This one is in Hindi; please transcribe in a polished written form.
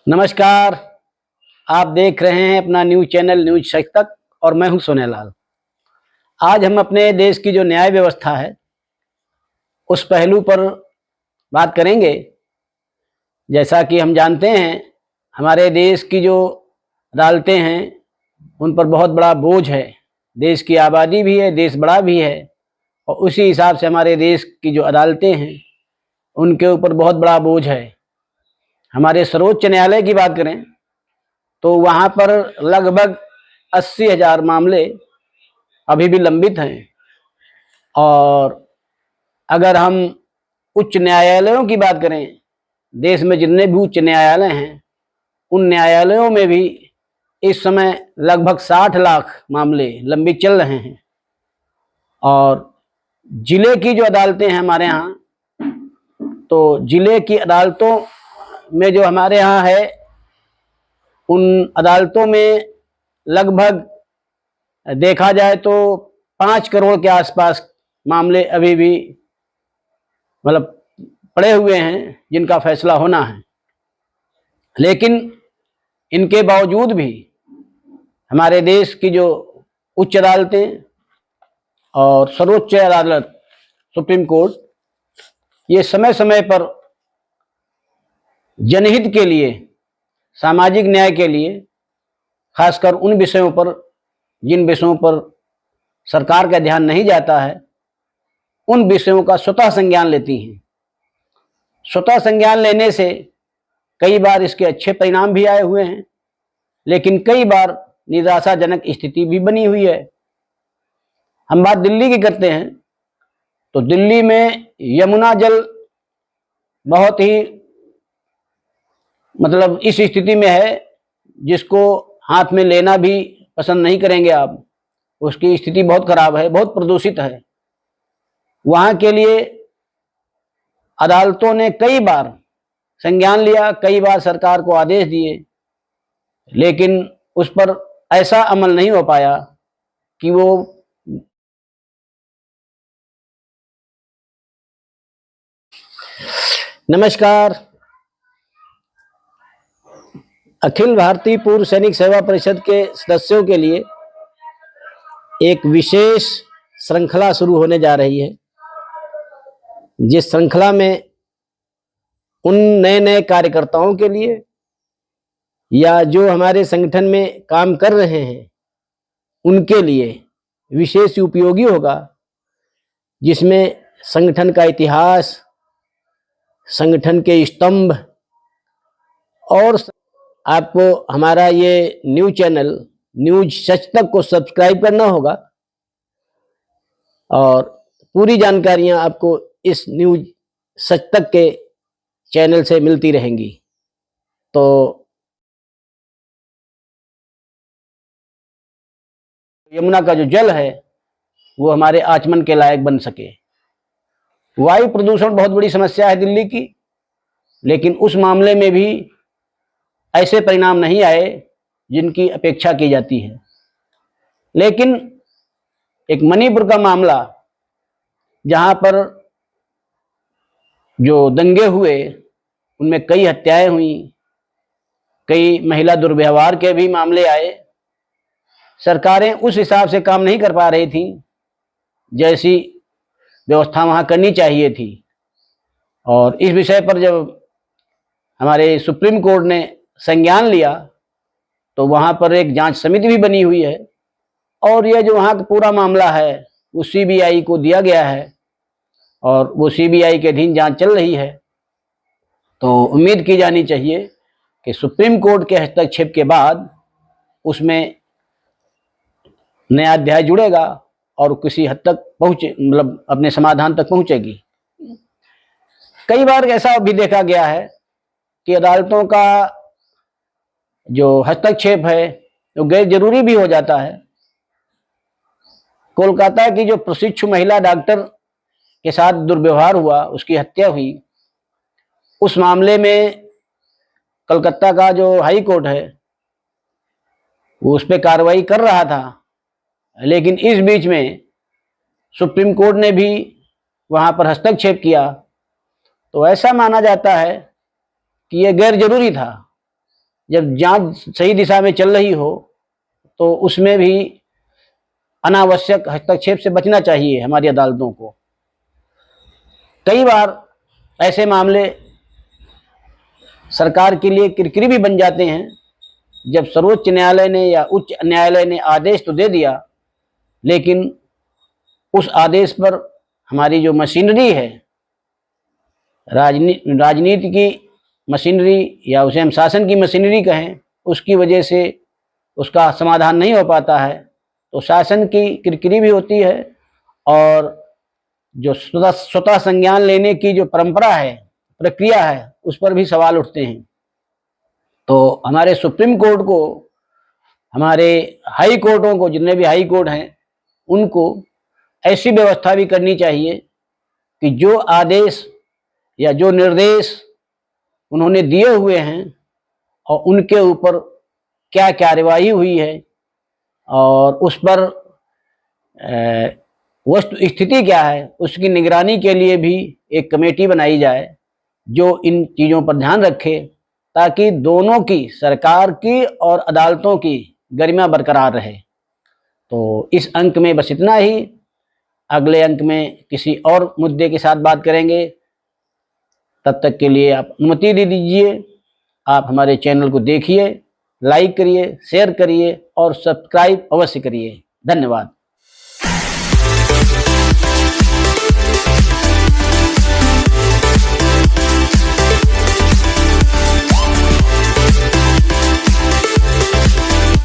नमस्कार। आप देख रहे हैं अपना न्यूज चैनल न्यूज सच तक और मैं हूं सोनेलाल। आज हम अपने देश की जो न्याय व्यवस्था है उस पहलू पर बात करेंगे। जैसा कि हम जानते हैं हमारे देश की जो अदालतें हैं उन पर बहुत बड़ा बोझ है। देश की आबादी भी है, देश बड़ा भी है और उसी हिसाब से हमारे देश की जो अदालतें हैं उनके ऊपर बहुत बड़ा बोझ है। हमारे सर्वोच्च न्यायालय की बात करें तो वहाँ पर लगभग 80,000 मामले अभी भी लंबित हैं। और अगर हम उच्च न्यायालयों की बात करें, देश में जितने भी उच्च न्यायालय हैं उन न्यायालयों में भी इस समय लगभग 60 लाख मामले लंबित चल रहे हैं। और जिले की जो अदालतें हैं हमारे यहाँ, तो जिले की अदालतों में जो हमारे यहाँ है उन अदालतों में लगभग देखा जाए तो 5 करोड़ के आसपास मामले अभी भी मतलब पड़े हुए हैं जिनका फैसला होना है। लेकिन इनके बावजूद भी हमारे देश की जो उच्च अदालतें और सर्वोच्च अदालत सुप्रीम कोर्ट ये समय समय पर जनहित के लिए, सामाजिक न्याय के लिए, खासकर उन विषयों पर जिन विषयों पर सरकार का ध्यान नहीं जाता है उन विषयों का स्वतः संज्ञान लेती हैं। स्वतः संज्ञान लेने से कई बार इसके अच्छे परिणाम भी आए हुए हैं, लेकिन कई बार निराशाजनक स्थिति भी बनी हुई है। हम बात दिल्ली की करते हैं तो दिल्ली में यमुना जल बहुत ही मतलब इस स्थिति में है जिसको हाथ में लेना भी पसंद नहीं करेंगे आप। उसकी स्थिति बहुत खराब है, बहुत प्रदूषित है। वहाँ के लिए अदालतों ने कई बार संज्ञान लिया, कई बार सरकार को आदेश दिए, लेकिन उस पर ऐसा अमल नहीं हो पाया कि वो नमस्कार। अखिल भारतीय पूर्व सैनिक सेवा परिषद के सदस्यों के लिए एक विशेष श्रृंखला शुरू होने जा रही है, जिस श्रृंखला में उन नए नए कार्यकर्ताओं के लिए या जो हमारे संगठन में काम कर रहे हैं उनके लिए विशेष उपयोगी होगा, जिसमें संगठन का इतिहास, संगठन के स्तंभ और आपको हमारा ये न्यूज चैनल न्यूज सच तक को सब्सक्राइब करना होगा और पूरी जानकारियां आपको इस न्यूज सच तक के चैनल से मिलती रहेंगी। तो यमुना का जो जल है वो हमारे आचमन के लायक बन सके। वायु प्रदूषण बहुत बड़ी समस्या है दिल्ली की, लेकिन उस मामले में भी ऐसे परिणाम नहीं आए जिनकी अपेक्षा की जाती है। लेकिन एक मणिपुर का मामला, जहां पर जो दंगे हुए उनमें कई हत्याएं हुई, कई महिला दुर्व्यवहार के भी मामले आए, सरकारें उस हिसाब से काम नहीं कर पा रही थी जैसी व्यवस्था वहां करनी चाहिए थी। और इस विषय पर जब हमारे सुप्रीम कोर्ट ने संज्ञान लिया तो वहां पर एक जांच समिति भी बनी हुई है और यह जो वहां का पूरा मामला है वो सीबीआई को दिया गया है और वो सीबीआई के अधीन जांच चल रही है। तो उम्मीद की जानी चाहिए कि सुप्रीम कोर्ट के हस्तक्षेप के बाद उसमें नया अध्याय जुड़ेगा और किसी हद तक पहुंचे, मतलब अपने समाधान तक पहुंचेगी। कई बार ऐसा भी देखा गया है कि अदालतों का जो हस्तक्षेप है वो गैर जरूरी भी हो जाता है। कोलकाता की जो प्रशिक्षु महिला डॉक्टर के साथ दुर्व्यवहार हुआ, उसकी हत्या हुई, उस मामले में कलकत्ता का जो हाई कोर्ट है वो उस पर कार्रवाई कर रहा था, लेकिन इस बीच में सुप्रीम कोर्ट ने भी वहां पर हस्तक्षेप किया। तो ऐसा माना जाता है कि यह गैर जरूरी था जब जांच सही दिशा में चल रही हो तो उसमें भी अनावश्यक हस्तक्षेप से बचना चाहिए हमारी अदालतों को। कई बार ऐसे मामले सरकार के लिए किरकिरी भी बन जाते हैं, जब सर्वोच्च न्यायालय ने या उच्च न्यायालय ने आदेश तो दे दिया, लेकिन उस आदेश पर हमारी जो मशीनरी है, राजनीति की मशीनरी या उसे हम शासन की मशीनरी कहें, उसकी वजह से उसका समाधान नहीं हो पाता है, तो शासन की किरकिरी भी होती है और जो स्वतः संज्ञान लेने की जो परंपरा है, प्रक्रिया है, उस पर भी सवाल उठते हैं। तो हमारे सुप्रीम कोर्ट को, हमारे हाई कोर्टों को, जितने भी हाई कोर्ट हैं, उनको ऐसी व्यवस्था भी करनी चाहिए कि जो आदेश या जो निर्देश उन्होंने दिए हुए हैं और उनके ऊपर क्या कार्यवाही हुई है और उस पर वस्तु स्थिति क्या है, उसकी निगरानी के लिए भी एक कमेटी बनाई जाए जो इन चीज़ों पर ध्यान रखे, ताकि दोनों की, सरकार की और अदालतों की गरिमा बरकरार रहे। तो इस अंक में बस इतना ही। अगले अंक में किसी और मुद्दे के साथ बात करेंगे। तब तक के लिए आप अनुमति दे दीजिए। आप हमारे चैनल को देखिए, लाइक करिए, शेयर करिए और सब्सक्राइब अवश्य करिए। धन्यवाद।